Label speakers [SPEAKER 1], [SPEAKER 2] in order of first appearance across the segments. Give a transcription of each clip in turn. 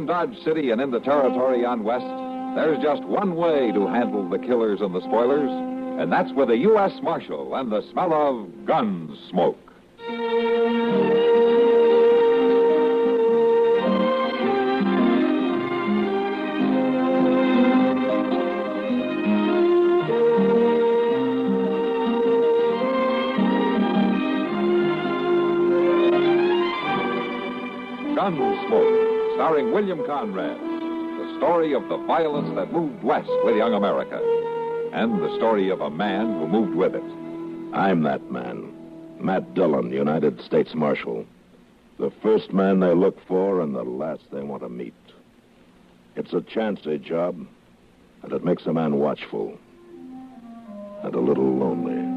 [SPEAKER 1] From Dodge City and into territory on west, there's just one way to handle the killers and the spoilers, and that's with a U.S. Marshal and the smell of Gunsmoke. Gunsmoke, starring William Conrad. The story of the violence that moved west with young America. And the story of a man who moved with it.
[SPEAKER 2] I'm that man. Matt Dillon, United States Marshal. The first man they look for and the last they want to meet. It's a chancy job, and it makes a man watchful. And a little lonely.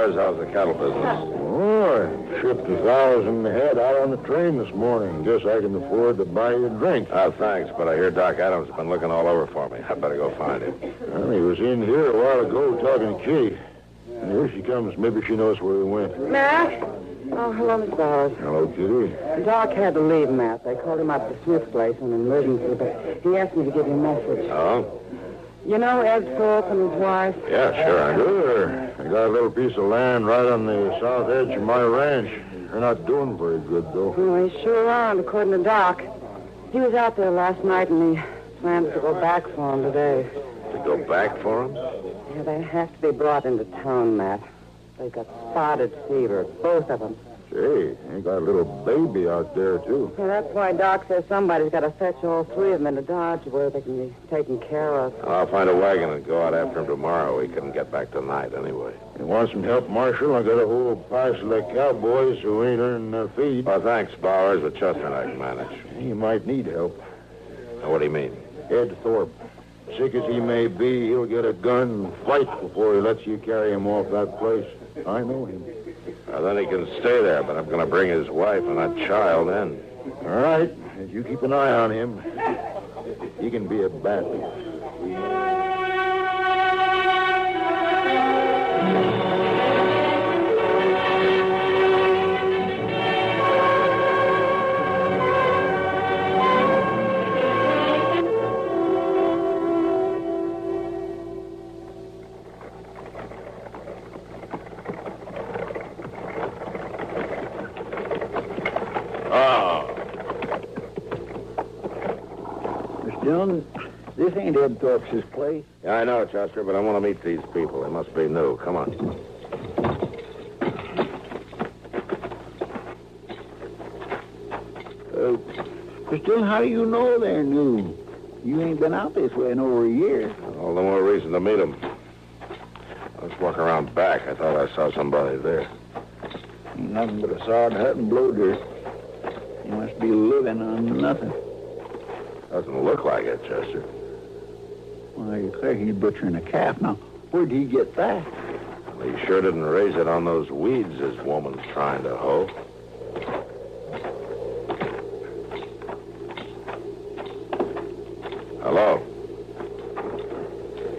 [SPEAKER 3] How's the cattle business?
[SPEAKER 4] Oh, I shipped 1,000 head out on the train this morning. Guess I can afford to buy you a drink.
[SPEAKER 3] Oh, thanks, but I hear Doc Adams has been looking all over for me. I better go find him.
[SPEAKER 4] Well, he was in here a while ago talking to Kitty. And here she comes. Maybe she knows where he went.
[SPEAKER 5] Matt? Oh, hello, Miss Bowers.
[SPEAKER 4] Hello, Kitty.
[SPEAKER 5] Doc had to leave, Matt. They called him up to Smith's place on an emergency, but he asked me to give you a message.
[SPEAKER 3] Oh?
[SPEAKER 5] You know Ed Thorpe and his wife?
[SPEAKER 3] Yeah, sure I do.
[SPEAKER 4] Sure. I got a little piece of land right on the south edge of my ranch. They're not doing very good, though.
[SPEAKER 5] Oh, they sure aren't, according to Doc. He was out there last night, and he plans to go back for him today.
[SPEAKER 3] To go back for him?
[SPEAKER 5] Yeah, they have to be brought into town, Matt. They got spotted fever, both of them.
[SPEAKER 4] Say, they got a little baby out there, too.
[SPEAKER 5] Yeah, that's why Doc says somebody's got to fetch all three of them into Dodge where they can be taken care of.
[SPEAKER 3] I'll find a wagon and go out after him tomorrow. We couldn't get back tonight anyway.
[SPEAKER 4] You want some help, Marshal? I got a whole parcel of cowboys who ain't earning their feed.
[SPEAKER 3] Well, thanks, Bowers, but Chester and I can manage.
[SPEAKER 4] He might need help.
[SPEAKER 3] Now, what do you mean?
[SPEAKER 4] Ed Thorpe. Sick as he may be, he'll get a gun and fight before he lets you carry him off that place. I know him.
[SPEAKER 3] Well, then he can stay there, but I'm going to bring his wife and that child in.
[SPEAKER 4] All right. You keep an eye on him. He can be a badly.
[SPEAKER 6] This ain't Ed Thorpe's place.
[SPEAKER 3] Yeah, I know, Chester, but I want to meet these people. They must be new. Come on.
[SPEAKER 6] Still, how do you know they're new? You ain't been out this way in over a year.
[SPEAKER 3] All the more reason to meet them. I was walking around back. I thought I saw somebody there.
[SPEAKER 6] Nothing but a sod hut and blow dirt. You must be living on nothing.
[SPEAKER 3] Doesn't look like it, Chester.
[SPEAKER 6] Well, you say he's butchering a calf. Now, where'd he get that?
[SPEAKER 3] Well, he sure didn't raise it on those weeds this woman's trying to hoe. Hello.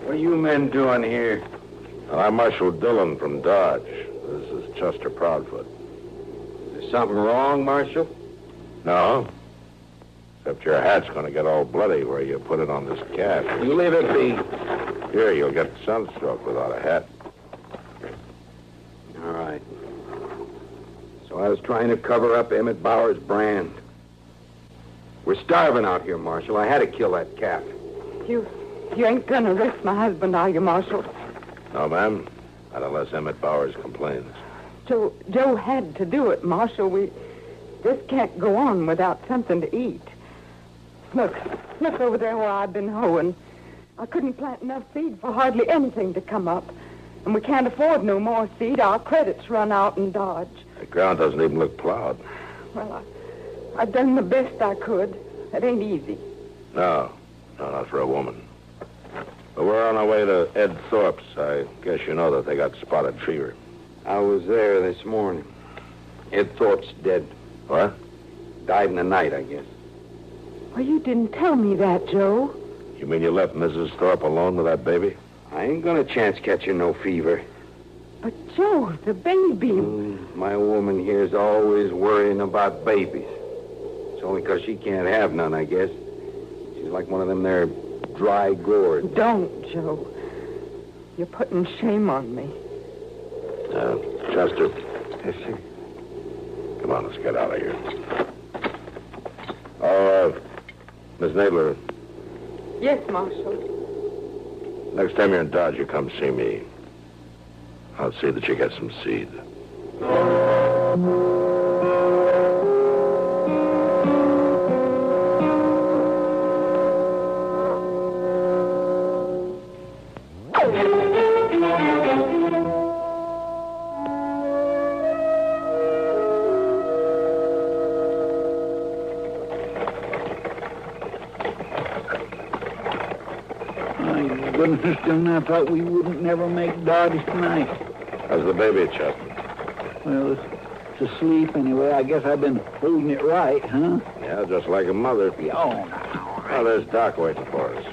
[SPEAKER 6] What are you men doing here?
[SPEAKER 3] Well, I'm Marshal Dillon from Dodge. This is Chester Proudfoot.
[SPEAKER 6] Is there something wrong, Marshal?
[SPEAKER 3] No. Except your hat's going to get all bloody where you put it on this calf.
[SPEAKER 6] You leave it be.
[SPEAKER 3] Here, you'll get sunstroke without a hat.
[SPEAKER 6] All right. So I was trying to cover up Emmett Bauer's brand. We're starving out here, Marshal. I had to kill that calf.
[SPEAKER 5] You ain't gonna arrest my husband, are you, Marshal?
[SPEAKER 3] No, ma'am. Not unless Emmett Bowers complains.
[SPEAKER 5] Joe had to do it, Marshal. We just can't go on without something to eat. Look over there where I've been hoeing. I couldn't plant enough seed for hardly anything to come up. And we can't afford no more seed. Our credits run out in Dodge.
[SPEAKER 3] The ground doesn't even look plowed.
[SPEAKER 5] Well, I've done the best I could. It ain't easy.
[SPEAKER 3] No, not for a woman. But we're on our way to Ed Thorpe's. I guess you know that they got spotted fever.
[SPEAKER 6] I was there this morning. Ed Thorpe's dead.
[SPEAKER 3] What?
[SPEAKER 6] Died in the night, I guess.
[SPEAKER 5] Well, you didn't tell me that, Joe.
[SPEAKER 3] You mean you left Mrs. Thorpe alone with that baby?
[SPEAKER 6] I ain't gonna chance catching no fever.
[SPEAKER 5] But, Joe, the baby...
[SPEAKER 6] My woman here's always worrying about babies. It's only 'cause she can't have none, I guess. She's like one of them there dry gourds.
[SPEAKER 5] Don't, Joe. You're putting shame on me.
[SPEAKER 3] Chester.
[SPEAKER 6] Yes, sir.
[SPEAKER 3] Come on, let's get out of here. Oh, Miss Nadler,
[SPEAKER 5] Yes, Marshal.
[SPEAKER 3] next time you're in Dodge, you come see me. I'll see that you get some seed.
[SPEAKER 7] Goodness, Dillon, I thought we wouldn't never make Dodge tonight.
[SPEAKER 3] How's the baby, Chester?
[SPEAKER 7] Well, it's asleep anyway. I guess I've been holding it right, huh?
[SPEAKER 3] Yeah, just like a mother.
[SPEAKER 7] Oh, no.
[SPEAKER 3] Oh, there's Doc waiting for us.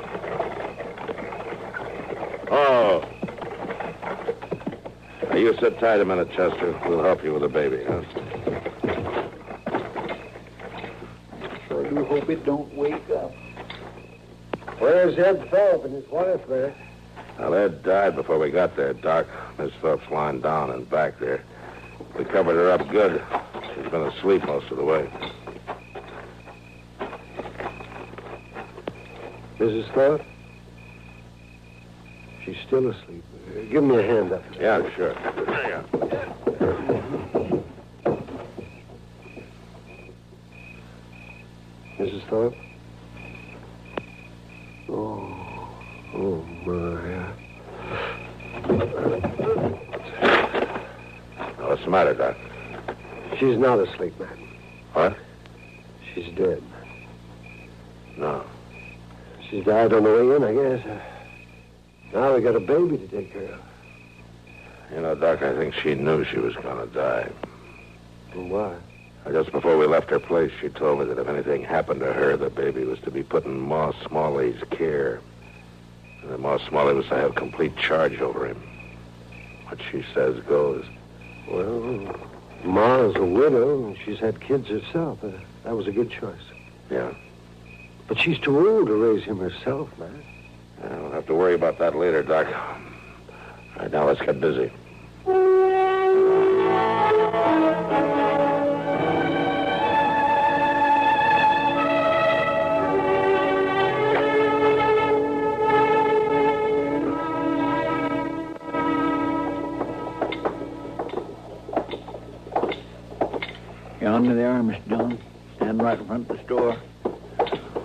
[SPEAKER 3] Oh. Now, you sit tight a minute, Chester. We'll help you with the baby, huh?
[SPEAKER 7] Sure do hope it don't wake up.
[SPEAKER 4] Where's Ed Thorpe and his wife there?
[SPEAKER 3] Well, Ed died before we got there, Doc. Miss Thorpe's lying down and back there. We covered her up good. She's been asleep most of the way.
[SPEAKER 4] Mrs. Thorpe? She's still asleep. Give me a hand up.
[SPEAKER 3] Yeah, sure. There you
[SPEAKER 4] Mrs. Thorpe? Oh, my.
[SPEAKER 3] What's the matter, Doc?
[SPEAKER 4] She's not asleep, man.
[SPEAKER 3] What?
[SPEAKER 4] She's dead.
[SPEAKER 3] No.
[SPEAKER 4] She's died on the way in, I guess. Now we got a baby to take care of.
[SPEAKER 3] You know, Doc, I think she knew she was going to die.
[SPEAKER 4] And why?
[SPEAKER 3] Just before we left her place, she told me that if anything happened to her, the baby was to be put in Ma Smalley's care. And that Ma Smalley was to have complete charge over him. What she says goes.
[SPEAKER 4] Well, Ma's a widow, and she's had kids herself. That was a good choice.
[SPEAKER 3] Yeah.
[SPEAKER 4] But she's too old to raise him herself, man.
[SPEAKER 3] Yeah, we'll have to worry about that later, Doc. All right, now let's get busy.
[SPEAKER 7] Yonder they are, Mr. Dillon. Standing right in front of the store.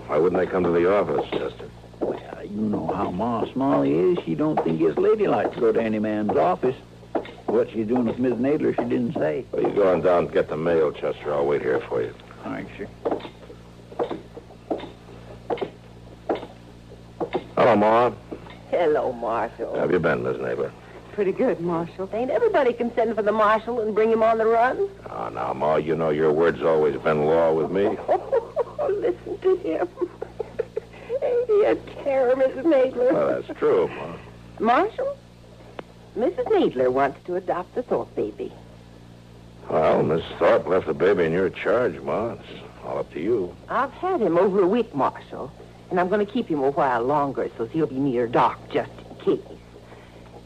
[SPEAKER 3] Why wouldn't they come to the office, Chester?
[SPEAKER 7] Well, you know how Ma Smalley is. She don't think it's ladylike to go to any man's office. What she's doing with Miss Nadler, she didn't say.
[SPEAKER 3] Well, you go on down and get the mail, Chester. I'll wait here for you.
[SPEAKER 7] All right, sir.
[SPEAKER 3] Hello, Ma.
[SPEAKER 8] Hello, Marshal.
[SPEAKER 3] How have you been, Miss Nadler?
[SPEAKER 5] Pretty good, Marshal.
[SPEAKER 8] Ain't everybody can send for the marshal and bring him on the run?
[SPEAKER 3] Oh, now, Ma, you know your word's always been law with me.
[SPEAKER 8] Oh, listen to him. Ain't he a terror, Mrs. Nadler?
[SPEAKER 3] Well, that's true, Ma.
[SPEAKER 8] Marshal, Mrs. Nadler wants to adopt the Thorpe baby.
[SPEAKER 3] Well, Miss Thorpe left the baby in your charge, Ma. It's all up to you.
[SPEAKER 8] I've had him over a week, Marshal, and I'm going to keep him a while longer so he'll be near Doc just in case.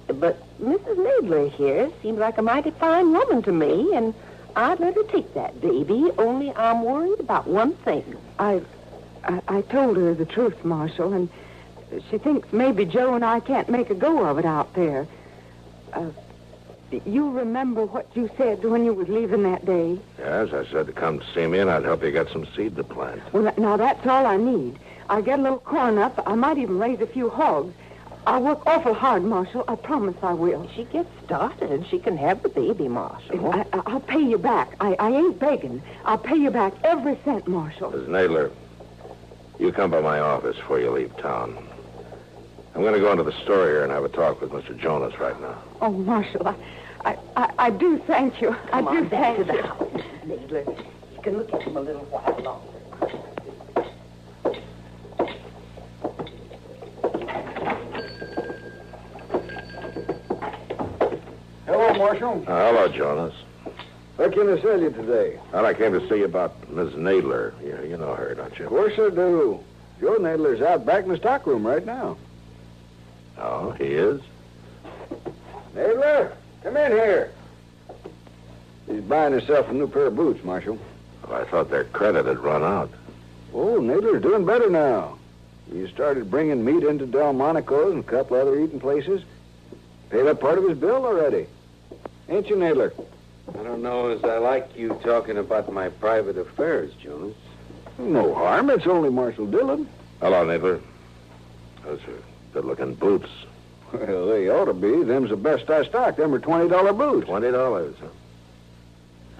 [SPEAKER 8] But Mrs. Nadler here seems like a mighty fine woman to me, and I'd let her take that baby, only I'm worried about one thing.
[SPEAKER 5] I told her the truth, Marshal, and she thinks maybe Joe and I can't make a go of it out there. You remember what you said when you was leaving that day?
[SPEAKER 3] Yes, I said to come to see me, and I'd help you get some seed to plant.
[SPEAKER 5] Well, now that's all I need. I'll get a little corn up. I might even raise a few hogs. I'll work awful hard, Marshal. I promise I will.
[SPEAKER 8] She gets started. She can have the baby, Marshal.
[SPEAKER 5] I'll pay you back. I ain't begging. I'll pay you back every cent, Marshal.
[SPEAKER 3] Miss Nadler, you come by my office before you leave town. I'm going to go into the store here and have a talk with Mr. Jonas right now.
[SPEAKER 5] Oh, Marshal, I do thank you.
[SPEAKER 8] Come
[SPEAKER 5] I do
[SPEAKER 8] on back to
[SPEAKER 5] thank
[SPEAKER 8] the
[SPEAKER 5] you.
[SPEAKER 8] house, Mrs. Nadler. You can look at him a little while longer.
[SPEAKER 9] Hello, Marshal.
[SPEAKER 3] Hello, Jonas.
[SPEAKER 9] What can I tell you today?
[SPEAKER 3] Well, I came to see you about Miss Nadler. You know her, don't you?
[SPEAKER 9] Of course I do. Joe Nadler's out back in the stockroom right now.
[SPEAKER 3] Oh, he is?
[SPEAKER 9] Nadler, come in here. He's buying himself a new pair of boots, Marshal.
[SPEAKER 3] Well, I thought their credit had run out.
[SPEAKER 9] Oh, Nadler's doing better now. He started bringing meat into Delmonico's and a couple other eating places. Paid up part of his bill already. Ain't you, Nadler?
[SPEAKER 6] I don't know as I like you talking about my private affairs, Jonas.
[SPEAKER 9] No harm. It's only Marshal Dillon.
[SPEAKER 3] Hello, Nadler. Those are good-looking boots.
[SPEAKER 9] Well, they ought to be. Them's the best I stock. Them are $20 boots.
[SPEAKER 3] $20, huh?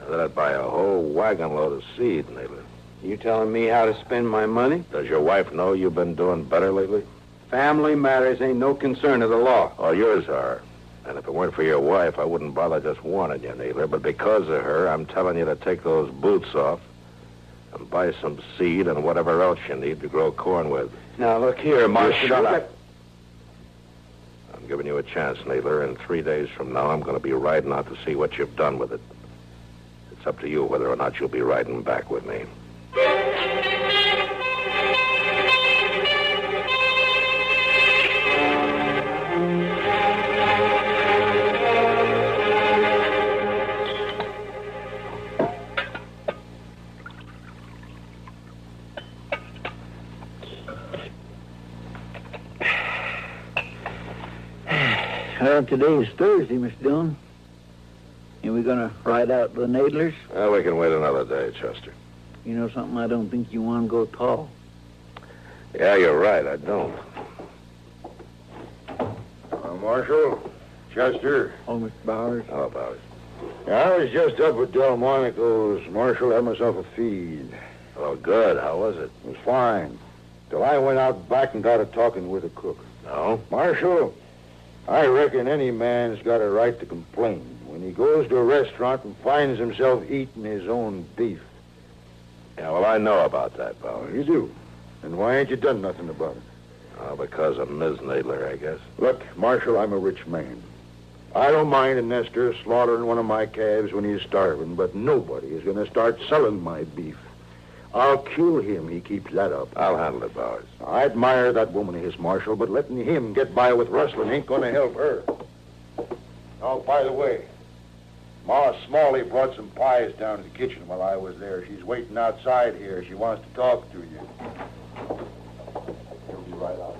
[SPEAKER 3] Now, that'd buy a whole wagon load of seed, Nadler.
[SPEAKER 6] You telling me how to spend my money?
[SPEAKER 3] Does your wife know you've been doing better lately?
[SPEAKER 6] Family matters ain't no concern of the law.
[SPEAKER 3] Oh, yours are. And if it weren't for your wife, I wouldn't bother just warning you, Nadler. But because of her, I'm telling you to take those boots off and buy some seed and whatever else you need to grow corn with.
[SPEAKER 6] Now, look here, Marshal.
[SPEAKER 3] Shut up. I'm giving you a chance, Nadler, and 3 days from now, I'm going to be riding out to see what you've done with it. It's up to you whether or not you'll be riding back with me.
[SPEAKER 7] Well, today is Thursday, Mr. Dillon. And we're going to ride out the Nadlers?
[SPEAKER 3] Well, we can wait another day, Chester.
[SPEAKER 7] You know something? I don't think you want to go tall.
[SPEAKER 3] Yeah, you're right. I don't.
[SPEAKER 4] Marshal, Chester.
[SPEAKER 7] Oh, Mr. Bowers.
[SPEAKER 3] How about it?
[SPEAKER 4] I was just up at Delmonico's, Marshal. Had myself a feed.
[SPEAKER 3] Oh, good. How was it?
[SPEAKER 4] It was fine. Till I went out back and got a talking with the cook.
[SPEAKER 3] No?
[SPEAKER 4] Marshal, I reckon any man's got a right to complain when he goes to a restaurant and finds himself eating his own beef.
[SPEAKER 3] Yeah, well, I know about that, Bowers.
[SPEAKER 4] You do. And why ain't you done nothing about it?
[SPEAKER 3] Oh, because of Ms. Nadler, I guess.
[SPEAKER 4] Look, Marshal, I'm a rich man. I don't mind a nester slaughtering one of my calves when he's starving, but nobody is going to start selling my beef. I'll kill him. He keeps that up.
[SPEAKER 3] I'll handle it, Bowers.
[SPEAKER 4] I admire that woman of his, Marshal, but letting him get by with rustling ain't going to help her. Oh, by the way, Ma Smalley brought some pies down to the kitchen while I was there. She's waiting outside here. She wants to talk to you. She'll be right out.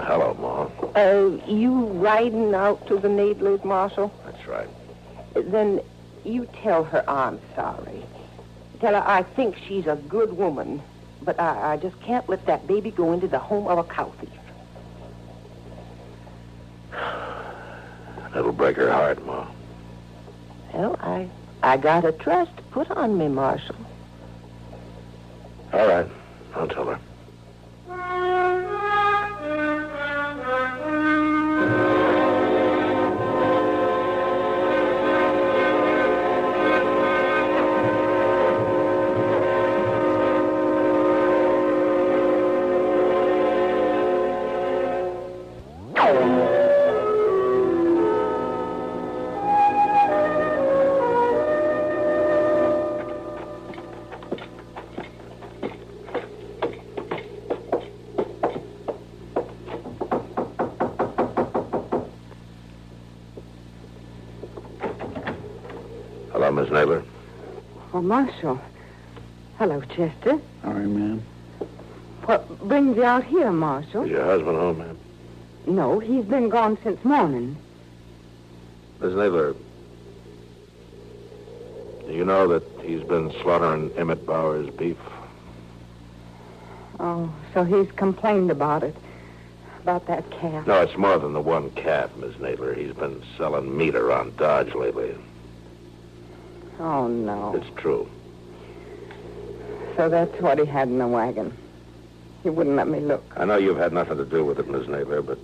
[SPEAKER 3] Hello, Ma.
[SPEAKER 8] You riding out to the Nadlers, Marshal?
[SPEAKER 3] That's right.
[SPEAKER 8] Then you tell her I'm sorry. Tell her I think she's a good woman, but I just can't let that baby go into the home of a cow thief.
[SPEAKER 3] That'll break her heart, Ma.
[SPEAKER 8] Well, I got a trust put on me, Marshal.
[SPEAKER 3] All right. I'll tell her. Hello, Miss Nadler.
[SPEAKER 5] Oh, Marshal. Hello, Chester.
[SPEAKER 7] All right, ma'am.
[SPEAKER 5] What brings you out here, Marshal?
[SPEAKER 3] Is your husband home, ma'am?
[SPEAKER 5] No, he's been gone since morning.
[SPEAKER 3] Miss Nadler, Do you know that he's been slaughtering Emmett Bauer's beef?
[SPEAKER 5] Oh, so he's complained about it. About that calf.
[SPEAKER 3] No, it's more than the one calf, Miss Nadler. He's been selling meat around Dodge lately.
[SPEAKER 5] Oh, no.
[SPEAKER 3] It's true.
[SPEAKER 5] So that's what he had in the wagon. He wouldn't let me look.
[SPEAKER 3] I know you've had nothing to do with it, Miss Nadler, but...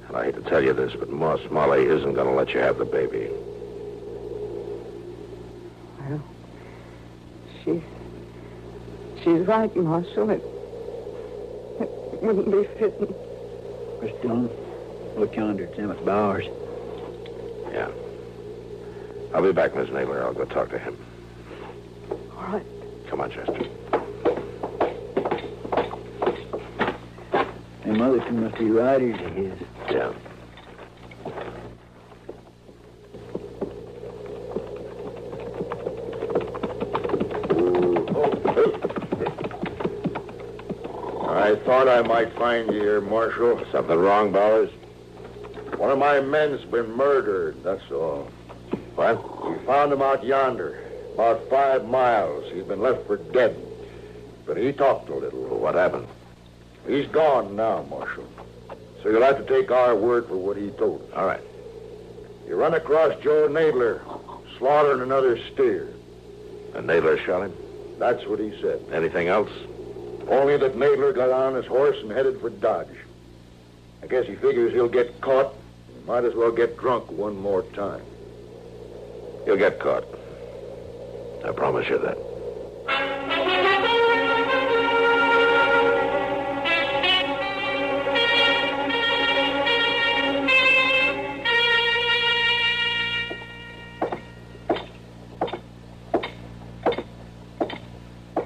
[SPEAKER 3] and I hate to tell you this, but Ma Smalley isn't going to let you have the baby.
[SPEAKER 5] Well, she's right, Marshal. It wouldn't be fitting.
[SPEAKER 7] Miss Dillon, look yonder. It's Emmett Bauer's.
[SPEAKER 3] Yeah. I'll be back, Miss Nadler. I'll go talk to him.
[SPEAKER 5] All right.
[SPEAKER 3] Come on, Chester.
[SPEAKER 7] Them other two must be riders of his.
[SPEAKER 3] Yeah.
[SPEAKER 4] I thought I might find you here, Marshal.
[SPEAKER 3] Something wrong, Bowers?
[SPEAKER 4] One of my men's been murdered, that's all.
[SPEAKER 3] What?
[SPEAKER 4] We found him out yonder, about 5 miles. He'd been left for dead. But he talked a little.
[SPEAKER 3] Well, what happened?
[SPEAKER 4] He's gone now, Marshal. So you'll have to take our word for what he told us.
[SPEAKER 3] All right.
[SPEAKER 4] You run across Joe Nadler, slaughtering another steer.
[SPEAKER 3] And Nadler shot him?
[SPEAKER 4] That's what he said.
[SPEAKER 3] Anything else?
[SPEAKER 4] Only that Nadler got on his horse and headed for Dodge. I guess he figures he'll get caught. Might as well get drunk one more time.
[SPEAKER 3] You'll get caught. I promise you that.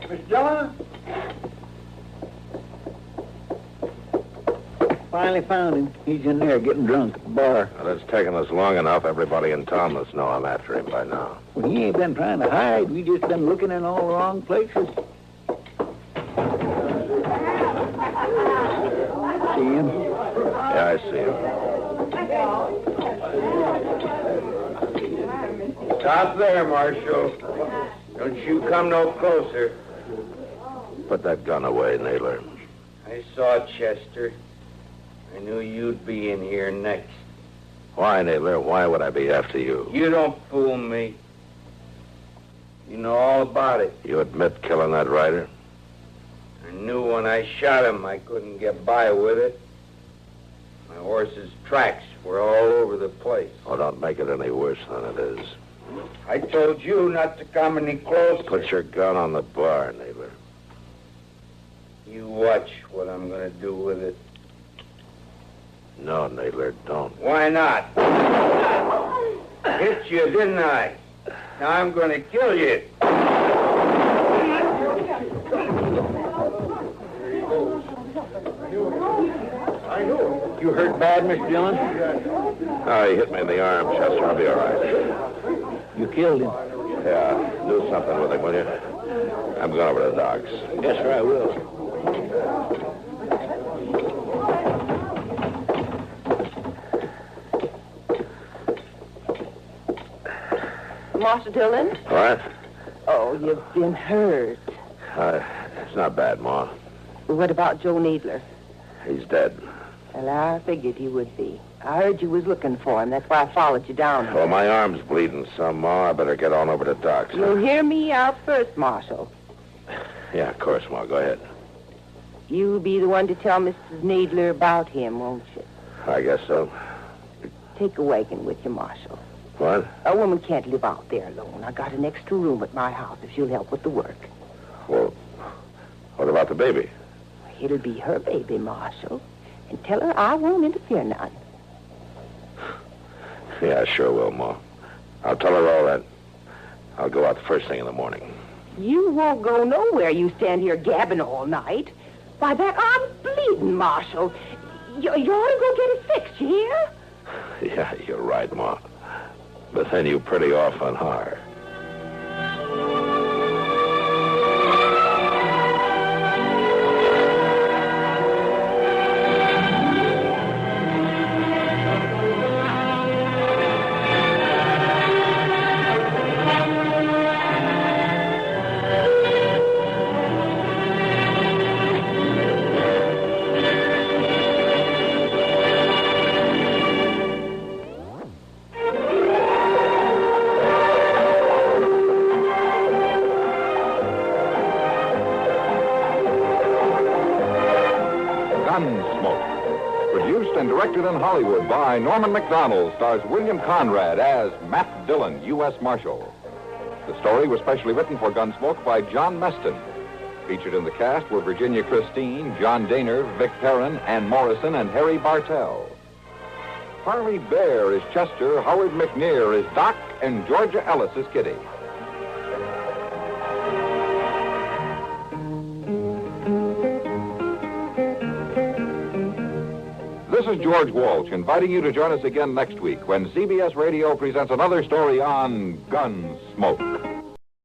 [SPEAKER 9] Miss Dillon?
[SPEAKER 7] Finally found him. He's in there getting drunk at the bar.
[SPEAKER 3] Well, it's taken us long enough. Everybody in town must know I'm after him by now.
[SPEAKER 7] Well, he ain't been trying to hide. We just been looking in all the wrong places. See him?
[SPEAKER 3] Yeah, I see him.
[SPEAKER 6] Stop there, Marshal. Don't you come no closer.
[SPEAKER 3] Put that gun away, Nadler.
[SPEAKER 6] I saw Chester. I knew you'd be in here next.
[SPEAKER 3] Why, Nadler? Why would I be after you?
[SPEAKER 6] You don't fool me. You know all about it.
[SPEAKER 3] You admit killing that rider?
[SPEAKER 6] I knew when I shot him I couldn't get by with it. My horse's tracks were all over the place.
[SPEAKER 3] Oh, don't make it any worse than it is.
[SPEAKER 6] I told you not to come any closer.
[SPEAKER 3] Put your gun on the bar, Nadler.
[SPEAKER 6] You watch what I'm going to do with it.
[SPEAKER 3] No, Nadler, don't.
[SPEAKER 6] Why not? Hit you, didn't I? Now I'm going to kill you.
[SPEAKER 4] I knew him.
[SPEAKER 7] You hurt bad, Miss Dillon?
[SPEAKER 3] Oh, he hit me in the arm, Chester. I'll be all right.
[SPEAKER 7] You killed him.
[SPEAKER 3] Yeah, do something with him, will you? I'm going over to the docks.
[SPEAKER 7] Yes, sir, I will.
[SPEAKER 8] Master Dillon?
[SPEAKER 3] What?
[SPEAKER 8] Oh, you've been hurt.
[SPEAKER 3] It's not bad, Ma.
[SPEAKER 8] What about Joe Nadler?
[SPEAKER 3] He's dead.
[SPEAKER 8] Well, I figured he would be. I heard you was looking for him. That's why I followed you down here.
[SPEAKER 3] Well, my arm's bleeding some, Ma. I better get on over to docks.
[SPEAKER 8] You'll hear me out first, Marshal.
[SPEAKER 3] Yeah, of course, Ma. Go ahead.
[SPEAKER 8] You'll be the one to tell Mrs. Nadler about him, won't you?
[SPEAKER 3] I guess so.
[SPEAKER 8] Take a wagon with you, Marshal.
[SPEAKER 3] What?
[SPEAKER 8] A woman can't live out there alone. I got an extra room at my house if she'll help with the work.
[SPEAKER 3] Well, what about the baby?
[SPEAKER 8] It'll be her baby, Marshal. And tell her I won't interfere none.
[SPEAKER 3] Yeah, I sure will, Ma. I'll tell her all that. I'll go out the first thing in the morning.
[SPEAKER 8] You won't go nowhere. You stand here gabbing all night. Why, that arm's bleeding, Marshal. You ought to go get it fixed, you hear?
[SPEAKER 3] Yeah, you're right, Ma. But then you pretty often are.
[SPEAKER 1] produced and directed in Hollywood by Norman Macdonnell, stars William Conrad as Matt Dillon, U.S. Marshal. The story was specially written for Gunsmoke by John Meston. Featured in the cast were Virginia Christine, John Dehner, Vic Perrin, Ann Morrison, and Harry Bartell. Parley Baer is Chester, Howard McNear is Doc, and Georgia Ellis is Kitty. This is George Walsh inviting you to join us again next week when CBS Radio presents another story on Gunsmoke.